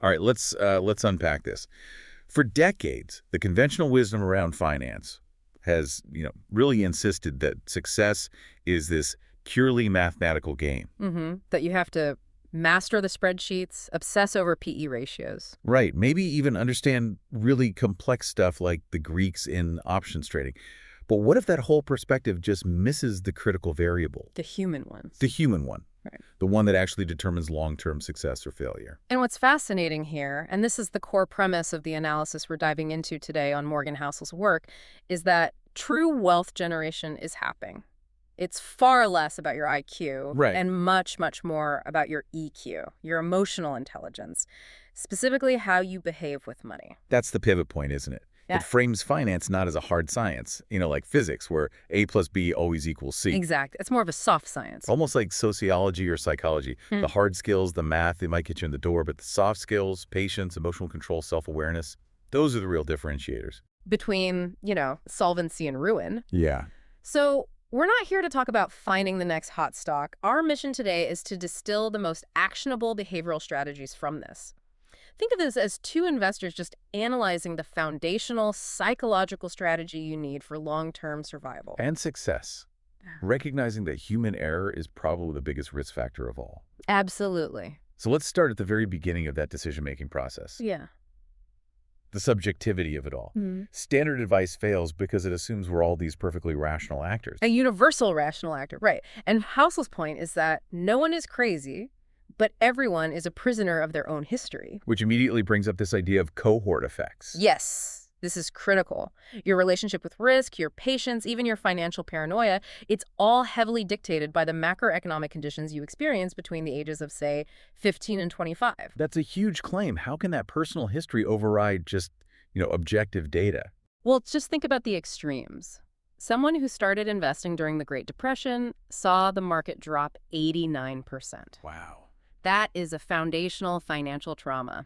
All right, let's unpack this. For decades, the conventional wisdom around finance has, really insisted that success is this purely mathematical game. That you have to master the spreadsheets, obsess over PE ratios. Right, maybe even understand really complex stuff like the Greeks in options trading. But what if that whole perspective just misses the critical variable? The human ones. The human one. Right. The one that actually determines long-term success or failure. And what's fascinating here, and this is the core premise of the analysis we're diving into today on Morgan Housel's work, is that true wealth generation is happening. It's far less about your IQ Right. and much, much more about your EQ, your emotional intelligence, specifically how you behave with money. That's the pivot point, isn't it? Yeah. It frames finance not as a hard science, like physics, where A plus B always equals C. Exact. It's more of a soft science. Almost like sociology or psychology. Hmm. The hard skills, the math, they might get you in the door, but the soft skills, patience, emotional control, self-awareness, those are the real differentiators. Between, solvency and ruin. Yeah. So we're not here to talk about finding the next hot stock. Our mission today is to distill the most actionable behavioral strategies from this. Think of this as two investors just analyzing the foundational psychological strategy you need for long-term survival. And success. Recognizing that human error is probably the biggest risk factor of all. Absolutely. So let's start at the very beginning of that decision-making process. Yeah. The subjectivity of it all. Standard advice fails because it assumes we're all these perfectly rational actors. A universal rational actor, right. And Housel's point is that no one is crazy, but everyone is a prisoner of their own history. Which immediately brings up this idea of cohort effects. Yes, this is critical. Your relationship with risk, your patience, even your financial paranoia, it's all heavily dictated by the macroeconomic conditions you experience between the ages of, say, 15 and 25. That's a huge claim. How can that personal history override just, objective data? Well, just think about the extremes. Someone who started investing during the Great Depression saw the market drop 89%. Wow. That is a foundational financial trauma.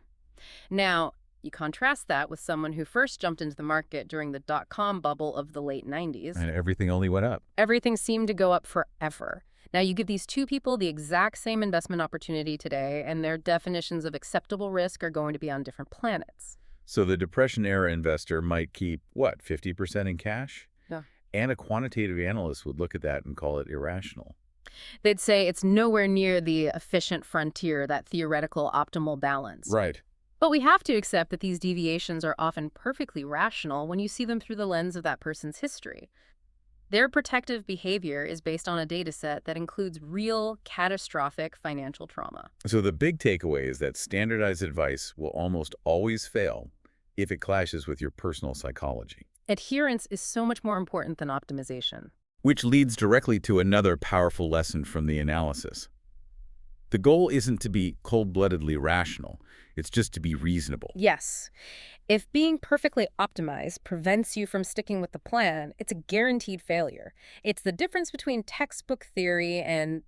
Now, you contrast that with someone who first jumped into the market during the dot-com bubble of the late 90s. And everything only went up. Everything seemed to go up forever. Now, you give these two people the exact same investment opportunity today, and their definitions of acceptable risk are going to be on different planets. So the Depression-era investor might keep, 50% in cash? Yeah. And a quantitative analyst would look at that and call it irrational. They'd say it's nowhere near the efficient frontier, that theoretical optimal balance. Right. But we have to accept that these deviations are often perfectly rational when you see them through the lens of that person's history. Their protective behavior is based on a data set that includes real, catastrophic financial trauma. So the big takeaway is that standardized advice will almost always fail if it clashes with your personal psychology. Adherence is so much more important than optimization. Which leads directly to another powerful lesson from the analysis. The goal isn't to be cold-bloodedly rational. It's just to be reasonable. Yes. If being perfectly optimized prevents you from sticking with the plan, it's a guaranteed failure. It's the difference between textbook theory and,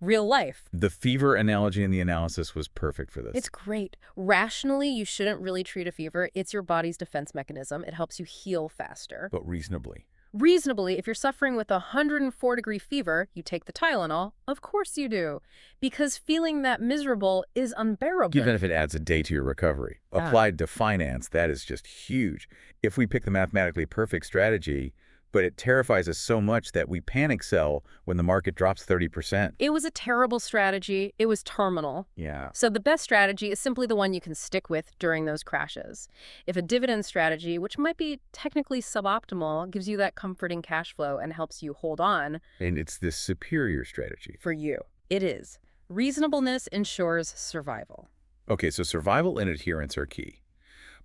real life. The fever analogy in the analysis was perfect for this. It's great. Rationally, you shouldn't really treat a fever. It's your body's defense mechanism. It helps you heal faster. But reasonably. Reasonably, if you're suffering with a 104-degree fever, you take the Tylenol. Of course you do. Because feeling that miserable is unbearable. Even if it adds a day to your recovery. Yeah. Applied to finance, that is just huge. If we pick the mathematically perfect strategy, but it terrifies us so much that we panic sell when the market drops 30%. It was a terrible strategy. It was terminal. Yeah. So the best strategy is simply the one you can stick with during those crashes. If a dividend strategy, which might be technically suboptimal, gives you that comforting cash flow and helps you hold on. And it's this superior strategy. For you, it is. Reasonableness ensures survival. Okay, so survival and adherence are key.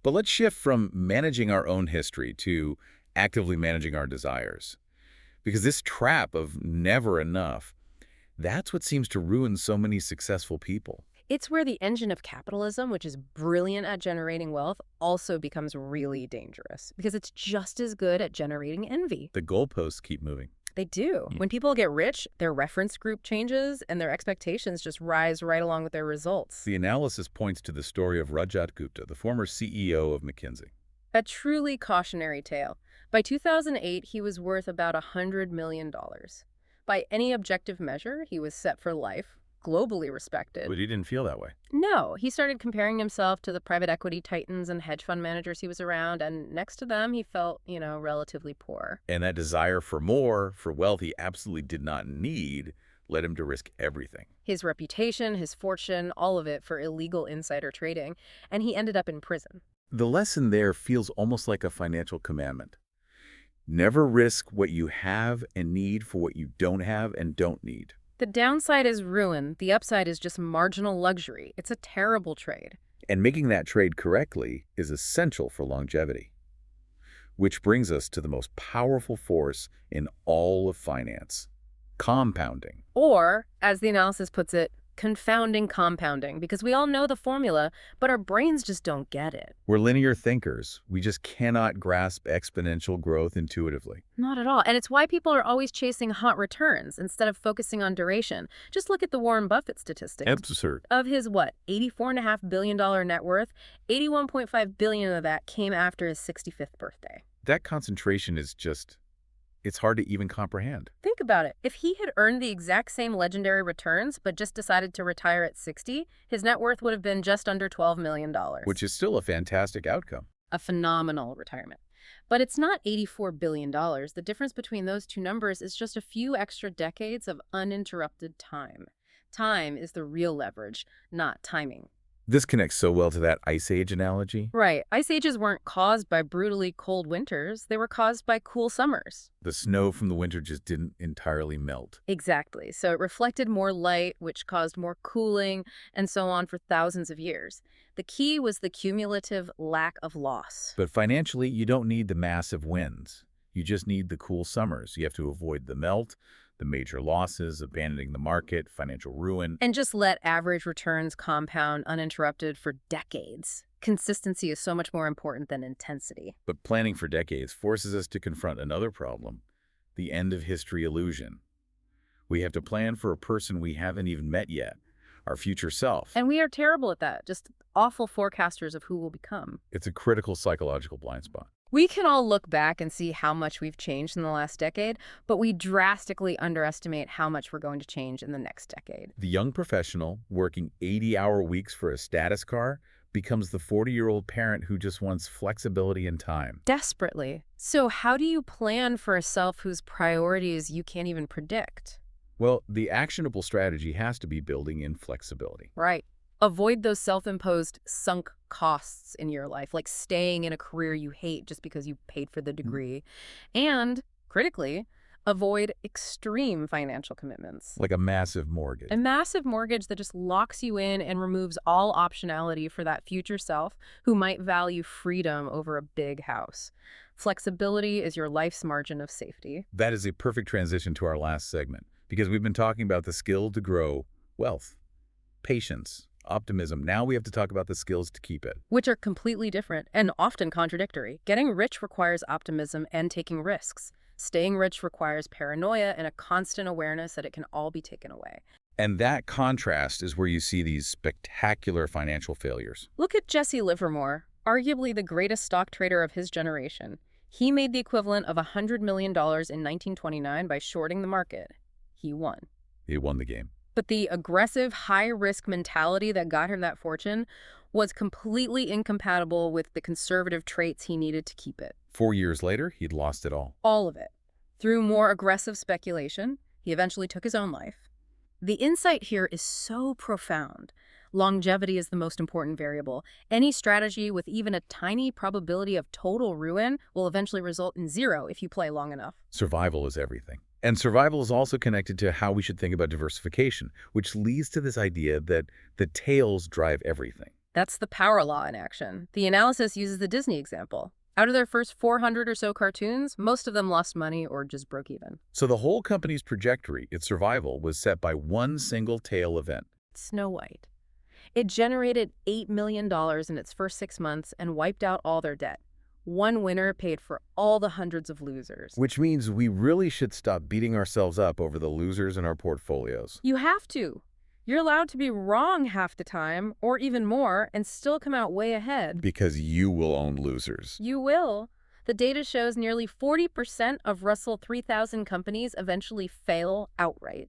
But let's shift from managing our own history to actively managing our desires. Because this trap of never enough, that's what seems to ruin so many successful people. It's where the engine of capitalism, which is brilliant at generating wealth, also becomes really dangerous because it's just as good at generating envy. The goalposts keep moving. They do. When people get rich, their reference group changes and their expectations just rise right along with their results. The analysis points to the story of Rajat Gupta, the former CEO of McKinsey. A truly cautionary tale. By 2008, he was worth about $100 million. By any objective measure, he was set for life, globally respected. But he didn't feel that way. No, he started comparing himself to the private equity titans and hedge fund managers he was around, and next to them, he felt, relatively poor. And that desire for more, for wealth he absolutely did not need, led him to risk everything. His reputation, his fortune, all of it for illegal insider trading, and he ended up in prison. The lesson there feels almost like a financial commandment. Never risk what you have and need for what you don't have and don't need. The downside is ruin. The upside is just marginal luxury. It's a terrible trade. And making that trade correctly is essential for longevity. Which brings us to the most powerful force in all of finance: compounding. Or, as the analysis puts it, confounding compounding, because we all know the formula, but our brains just don't get it. We're linear thinkers. We just cannot grasp exponential growth intuitively. Not at all. And it's why people are always chasing hot returns instead of focusing on duration. Just look at the Warren Buffett statistics. Absurd. Of his, $84.5 billion net worth, $81.5 billion of that came after his 65th birthday. That concentration is just, it's hard to even comprehend. Think about it. If he had earned the exact same legendary returns, but just decided to retire at 60, his net worth would have been just under $12 million. Which is still a fantastic outcome. A phenomenal retirement. But it's not $84 billion. The difference between those two numbers is just a few extra decades of uninterrupted time. Time is the real leverage, not timing. This connects so well to that Ice Age analogy. Right. Ice ages weren't caused by brutally cold winters. They were caused by cool summers. The snow from the winter just didn't entirely melt. Exactly. So it reflected more light, which caused more cooling, and so on for thousands of years. The key was the cumulative lack of loss. But financially, you don't need the massive winds. You just need the cool summers. You have to avoid the melt, the major losses, abandoning the market, financial ruin. And just let average returns compound uninterrupted for decades. Consistency is so much more important than intensity. But planning for decades forces us to confront another problem: the end of history illusion. We have to plan for a person we haven't even met yet, our future self. And we are terrible at that, just awful forecasters of who we'll become. It's a critical psychological blind spot. We can all look back and see how much we've changed in the last decade, but we drastically underestimate how much we're going to change in the next decade. The young professional working 80-hour weeks for a status car becomes the 40-year-old parent who just wants flexibility and time. Desperately. So how do you plan for a self whose priorities you can't even predict? Well, the actionable strategy has to be building in flexibility. Right. Avoid those self-imposed sunk costs in your life, like staying in a career you hate just because you paid for the degree. And, critically, avoid extreme financial commitments. Like a massive mortgage. A massive mortgage that just locks you in and removes all optionality for that future self who might value freedom over a big house. Flexibility is your life's margin of safety. That is a perfect transition to our last segment, because we've been talking about the skill to grow wealth, patience, optimism. Now we have to talk about the skills to keep it. Which are completely different and often contradictory. Getting rich requires optimism and taking risks. Staying rich requires paranoia and a constant awareness that it can all be taken away. And that contrast is where you see these spectacular financial failures. Look at Jesse Livermore, arguably the greatest stock trader of his generation. He made the equivalent of $100 million in 1929 by shorting the market. He won. He won the game. But the aggressive, high-risk mentality that got him that fortune was completely incompatible with the conservative traits he needed to keep it. 4 years later, he'd lost it all. All of it. Through more aggressive speculation, he eventually took his own life. The insight here is so profound. Longevity is the most important variable. Any strategy with even a tiny probability of total ruin will eventually result in zero if you play long enough. Survival is everything. And survival is also connected to how we should think about diversification, which leads to this idea that the tails drive everything. That's the power law in action. The analysis uses the Disney example. Out of their first 400 or so cartoons, most of them lost money or just broke even. So the whole company's trajectory, its survival, was set by one single tail event. Snow White. It generated $8 million in its first 6 months and wiped out all their debt. One winner paid for all the hundreds of losers. Which means we really should stop beating ourselves up over the losers in our portfolios. You have to. You're allowed to be wrong half the time, or even more, and still come out way ahead. Because you will own losers. You will. The data shows nearly 40% of Russell 3000 companies eventually fail outright.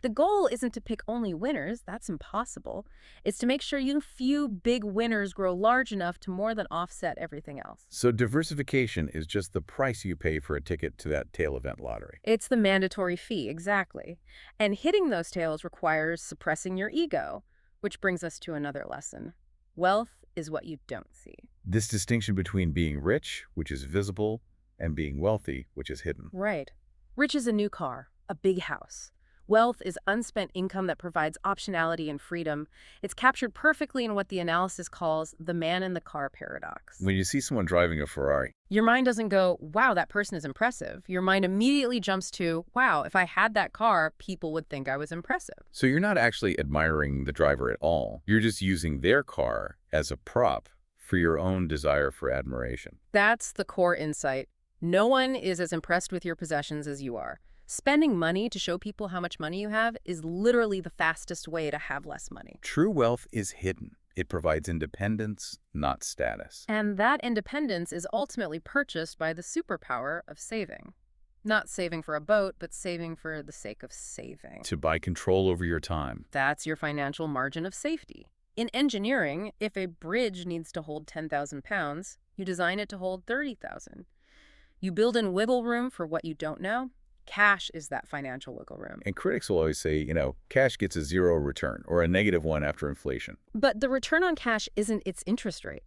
The goal isn't to pick only winners, that's impossible. It's to make sure you few big winners grow large enough to more than offset everything else. So diversification is just the price you pay for a ticket to that tail event lottery. It's the mandatory fee, exactly. And hitting those tails requires suppressing your ego, which brings us to another lesson. Wealth is what you don't see. This distinction between being rich, which is visible, and being wealthy, which is hidden. Right. Rich is a new car, a big house. Wealth is unspent income that provides optionality and freedom. It's captured perfectly in what the analysis calls the man in the car paradox. When you see someone driving a Ferrari, Your mind doesn't go, wow, that person is impressive. Your mind immediately jumps to, wow, if I had that car, people would think I was impressive. so you're not actually admiring the driver at all. You're just using their car as a prop for your own desire for admiration. That's the core insight. No one is as impressed with your possessions as you are. Spending money to show people how much money you have is literally the fastest way to have less money. True wealth is hidden. It provides independence, not status. And that independence is ultimately purchased by the superpower of saving. Not saving for a boat, but saving for the sake of saving. To buy control over your time. That's your financial margin of safety. In engineering, if a bridge needs to hold 10,000 pounds, you design it to hold 30,000. You build in wiggle room for what you don't know. Cash is that financial wiggle room. And critics will always say, cash gets a zero return or a -1 after inflation. But the return on cash isn't its interest rate.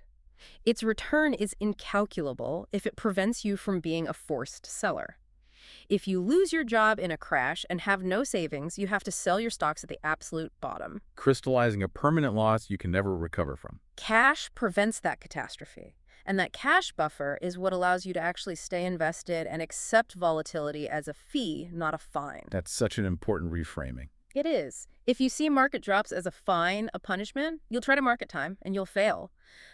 Its return is incalculable if it prevents you from being a forced seller. If you lose your job in a crash and have no savings, you have to sell your stocks at the absolute bottom. Crystallizing a permanent loss you can never recover from. Cash prevents that catastrophe. And that cash buffer is what allows you to actually stay invested and accept volatility as a fee, not a fine. That's such an important reframing. It is. If you see market drops as a fine, a punishment, you'll try to market time and you'll fail.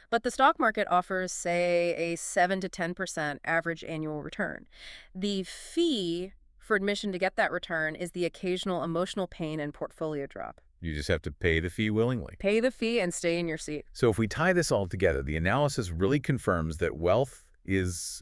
But the stock market offers, say, a 7 to 10% average annual return. The fee for admission to get that return is the occasional emotional pain and portfolio drop. You just have to pay the fee willingly. Pay the fee and stay in your seat. So if we tie this all together, the analysis really confirms that wealth is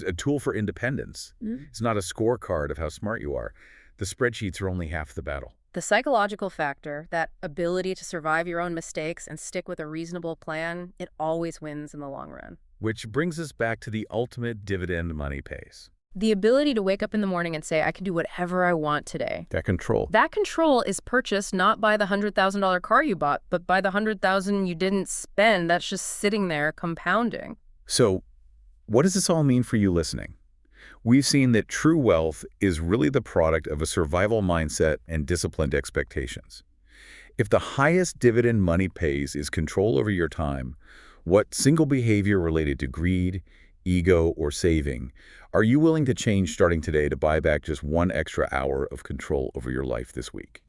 a tool for independence. It's not a scorecard of how smart you are. The spreadsheets are only half the battle. The psychological factor, that ability to survive your own mistakes and stick with a reasonable plan, it always wins in the long run. Which brings us back to the ultimate dividend money pays. The ability to wake up in the morning and say, I can do whatever I want today. That control. That control is purchased not by the $100,000 car you bought, but by the $100,000 you didn't spend that's just sitting there compounding. So what does this all mean for you listening? We've seen that true wealth is really the product of a survival mindset and disciplined expectations. If the highest dividend money pays is control over your time, what single behavior related to greed, ego, or saving are you willing to change starting today to buy back just one extra hour of control over your life this week?